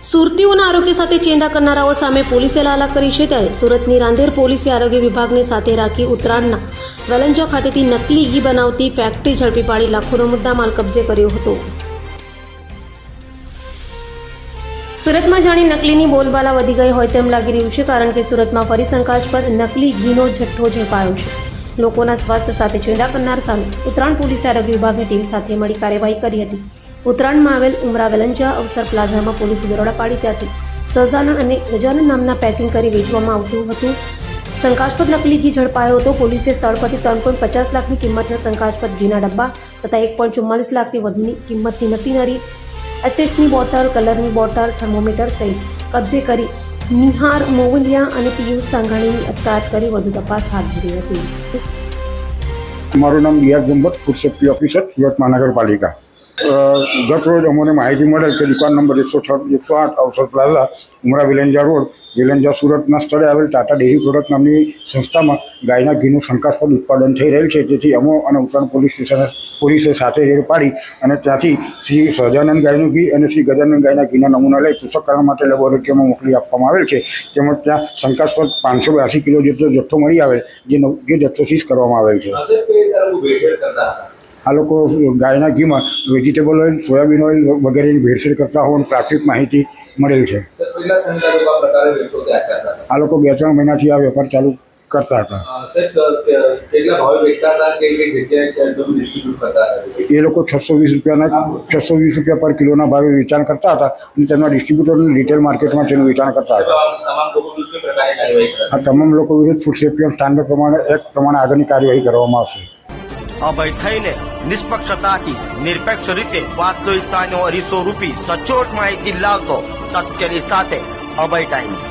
સુરતીઓના આરોગ્ય સાથે ચેંડા કરનારાઓ સામે પોલીસે લાલા કરી છે ત્યારે સુરતની રાંદેર પોલીસે આરોગ્ય વિભાગને સાથે રાખી ઉત્તરાયણના વેલંજા ખાતેથી નકલી ઘી બનાવતી ફેક્ટરી ઝડપી પાડી લાખોનો મુદ્દામાલ કબજે કર્યો હતો. સુરતમાં જાણે નકલીની બોલબાલા વધી ગઈ હોય તેમ લાગી રહ્યું છે, કારણ કે સુરતમાં ફરી શંકાસ્પદ નકલી ઘીનો જથ્થો ઝડપાયો છે. લોકોના સ્વાસ્થ્ય સાથે ચેંડા કરનાર સામે ઉત્તરાયણ પોલીસે આરોગ્ય વિભાગની ટીમ સાથે મળી કાર્યવાહી કરી હતી. ઉત્તરાયણમાં આવેલ ઉમરા વેલંજા અવસર પ્લાઝામાં પોલીસે દરોડા પાડી ત્યાંથી સહજાનંદ અને ગજાનંદ નામના પેકિંગ કરી વેચવામાં આવતું હતું શંકાસ્પદ નકલી ઘી ઝડપાયો હતો. પોલીસે સ્થળ પરથી 3.50 લાખની કિંમતના શંકાસ્પદ ઘીના ડબ્બા તથા 1.44 લાખથી વધુની કિંમતની મશીનરી, એસેસની બોટલ, કલરની બોટલ, થર્મોમીટર સહિત કબજે કરી નિહાર મોવલિયા અને પિયુષ સાંઘાણીની અટકાયત કરી વધુ તપાસ હાથ ધરી હતી. મારું નામ રિયાઝ જંબત, ફૂડ સેફ્ટી ઓફિસર, સુરત મહાનગરપાલિકા. ગત રોજ અમને માહિતી મળેલ કે દુકાન નંબર 108 અવસર પ્લાઝા, ઉમરા વેલંજા રોડ, વેલંજા સુરતના સ્થળે આવેલ ટાટા ડેરી પ્રોડક્ટ નામની સંસ્થામાં ગાયના ઘીનું શંકાસ્પદ ઉત્પાદન થઈ રહેલ છે. તેથી અમો અને ઉત્તરાયણ પોલીસે સાથે રેડ પાડી અને ત્યાંથી શ્રી સહજાનંદ ગાયનું ઘી અને શ્રી ગજાનંદ ગાયના ઘીના નમૂના લઈ પૃથ્થકરણ માટે લેબોરેટરીમાં મોકલી આપવામાં આવેલ છે. તેમજ ત્યાં શંકાસ્પદ 582 કિલો જેટલો જથ્થો મળી આવેલ, જે જથ્થો સીઝ કરવામાં આવેલ છે. આ લોકો ગાયના ઘીમાં વેજીટેબલ ઓઇલ, સોયાબીન ઓઇલ વગેરેની ભેળસેળ કરતા હોવાની પ્રાથમિક માહિતી મળેલ છે. આ લોકો 2-3 મહિનાથી આ વેપાર ચાલુ કરતા હતા. એ લોકો 620 રૂપિયા પર કિલોના ભાવે વેચાણ કરતા હતા અને તેમના ડિસ્ટ્રીબ્યુટરને રિટેલ માર્કેટમાં તેનું વેચાણ કરતા હતા. આ તમામ લોકો વિરુદ્ધ ફૂડ સેફ્ટી સ્ટાન્ડર્ડ પ્રમાણે આગળની કાર્યવાહી કરવામાં આવશે. અભય થઈને નિષ્પક્ષતાથી નિરપેક્ષ રીતે વાસ્તવિકતાનો અરીસો રૂપી સચોટ માહિતી લાવતો સત્યની સાથે અભય ટાઈમ્સ.